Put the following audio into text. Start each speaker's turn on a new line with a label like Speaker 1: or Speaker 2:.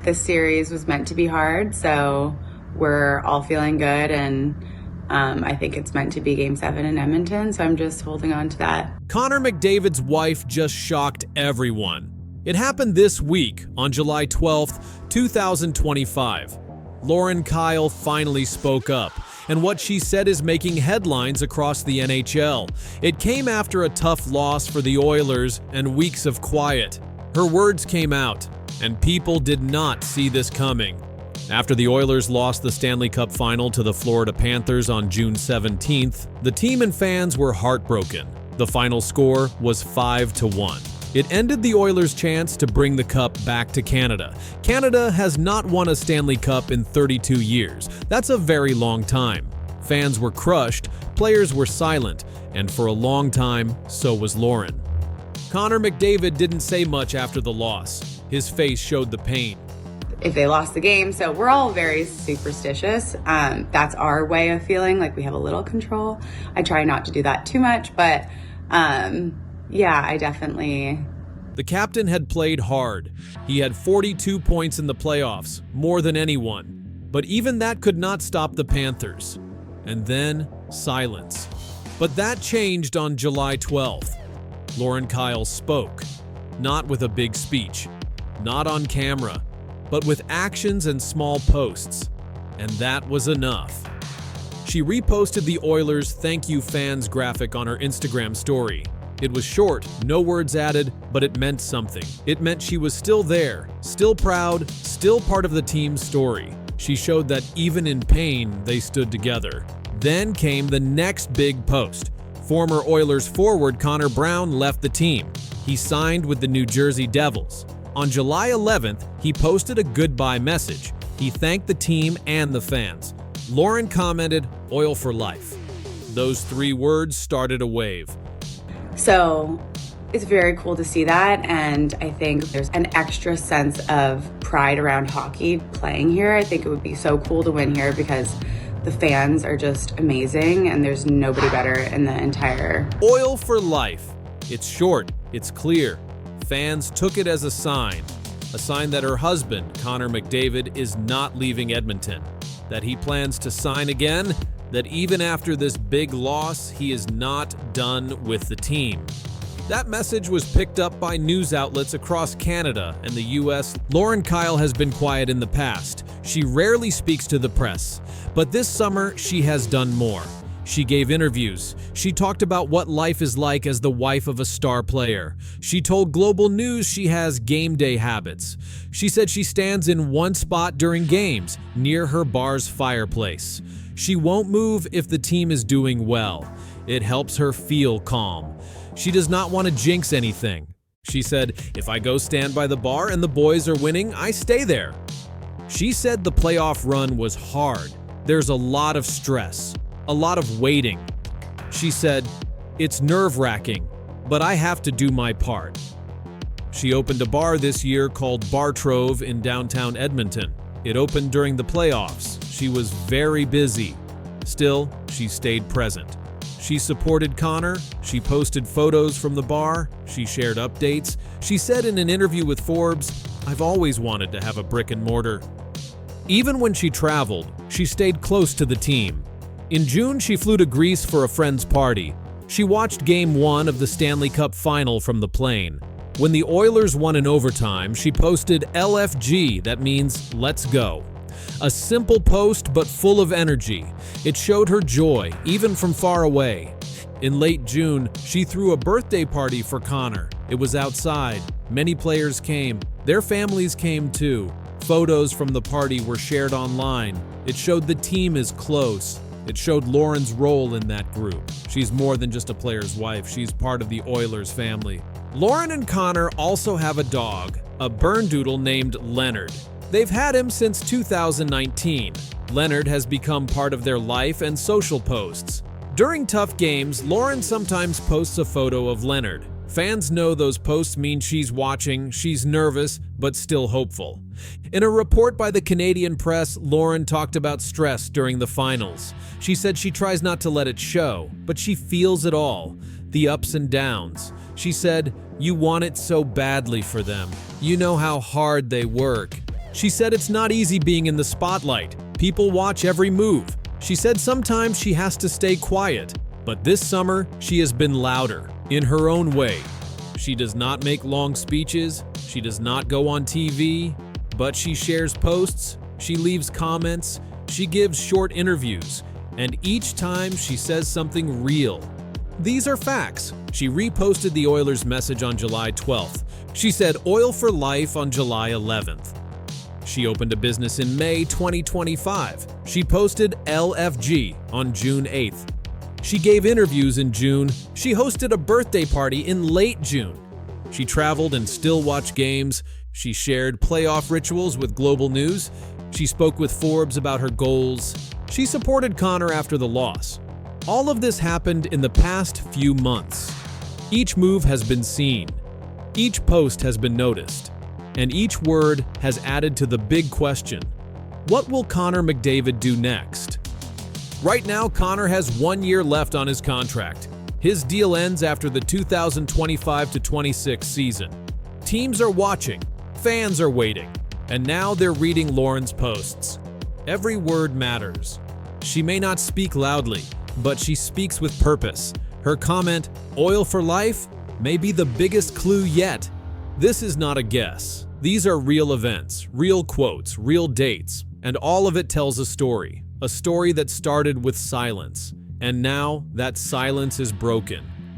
Speaker 1: This series was meant to be hard, so we're all feeling good, and I think it's meant to be Game 7 in Edmonton, so I'm just holding on to that.
Speaker 2: Connor McDavid's wife just shocked everyone. It happened this week, on July 12th, 2025. Lauren Kyle finally spoke up, and what she said is making headlines across the NHL. It came after a tough loss for the Oilers and weeks of quiet. Her words came out, and people did not see this coming. After the Oilers lost the Stanley Cup Final to the Florida Panthers on June 17th, the team and fans were heartbroken. The final score was 5-1. It ended the Oilers' chance to bring the cup back to Canada. Canada has not won a Stanley Cup in 32 years. That's a very long time. Fans were crushed, players were silent, and for a long time, so was Lauren. Connor McDavid didn't say much after the loss. His face showed the pain.
Speaker 1: If they lost the game, so we're all very superstitious. That's our way of feeling like we have a little control. I try not to do that too much, but yeah, I definitely...
Speaker 2: The captain had played hard. He had 42 points in the playoffs, more than anyone. But even that could not stop the Panthers. And then, silence. But that changed on July 12th. Lauren Kyle spoke. Not with a big speech. Not on camera. But with actions and small posts. And that was enough. She reposted the Oilers' "Thank You Fans" graphic on her Instagram story. It was short, no words added, but it meant something. It meant she was still there, still proud, still part of the team's story. She showed that even in pain, they stood together. Then came the next big post. Former Oilers forward Connor Brown left the team. He signed with the New Jersey Devils. On July 11th, he posted a goodbye message. He thanked the team and the fans. Lauren commented, "Oil for life." Those 3 words started a wave.
Speaker 1: So it's very cool to see that, and I think there's an extra sense of pride around hockey playing here. I think it would be so cool to win here because the fans are just amazing, and there's nobody better in the entire...
Speaker 2: Oil for life. It's short, it's clear. Fans took it as a sign that her husband, Connor McDavid, is not leaving Edmonton, that he plans to sign again, that even after this big loss, he is not done with the team. That message was picked up by news outlets across Canada and the US. Lauren Kyle has been quiet in the past. She rarely speaks to the press, but this summer she has done more. She gave interviews. She talked about what life is like as the wife of a star player. She told Global News she has game day habits. She said she stands in one spot during games, near her bar's fireplace. She won't move if the team is doing well. It helps her feel calm. She does not want to jinx anything. She said, "If I go stand by the bar and the boys are winning, I stay there." She said the playoff run was hard. There's a lot of stress, a lot of waiting. She said, "It's nerve-wracking, but I have to do my part." She opened a bar this year called Bar Trove in downtown Edmonton. It opened during the playoffs. She was very busy. Still, she stayed present. She supported Connor. She posted photos from the bar. She shared updates. She said in an interview with Forbes, "I've always wanted to have a brick and mortar." Even when she traveled, she stayed close to the team. In June, she flew to Greece for a friend's party. She watched Game 1 of the Stanley Cup Final from the plane. When the Oilers won in overtime, she posted LFG, that means let's go. A simple post, but full of energy. It showed her joy, even from far away. In late June, she threw a birthday party for Connor. It was outside. Many players came. Their families came too. Photos from the party were shared online. It showed the team is close. It showed Lauren's role in that group. She's more than just a player's wife. She's part of the Oilers family. Lauren and Connor also have a dog, a Bernedoodle named Leonard. They've had him since 2019. Leonard has become part of their life and social posts. During tough games, Lauren sometimes posts a photo of Leonard. Fans know those posts mean she's watching, she's nervous, but still hopeful. In a report by the Canadian press, Lauren talked about stress during the finals. She said she tries not to let it show, but she feels it all, the ups and downs. She said, "You want it so badly for them. You know how hard they work. She said it's not easy being in the spotlight. People watch every move. She said sometimes she has to stay quiet, but this summer she has been louder, in her own way. She does not make long speeches, she does not go on TV, but she shares posts, she leaves comments, she gives short interviews, and each time she says something real. These are facts. She reposted the Oilers' message on July 12th. She said "Oil for life" on July 11th. She opened a business in May 2025. She posted LFG on June 8th. She gave interviews in June. She hosted a birthday party in late June. She traveled and still watched games. She shared playoff rituals with Global News. She spoke with Forbes about her goals. She supported Connor after the loss. All of this happened in the past few months. Each move has been seen. Each post has been noticed. And each word has added to the big question: what will Connor McDavid do next? Right now, Connor has 1 year left on his contract. His deal ends after the 2025-26 season. Teams are watching, fans are waiting, and now they're reading Lauren's posts. Every word matters. She may not speak loudly, but she speaks with purpose. Her comment, "Oil for life," may be the biggest clue yet. This is not a guess. These are real events, real quotes, real dates, and all of it tells a story that started with silence, and now that silence is broken.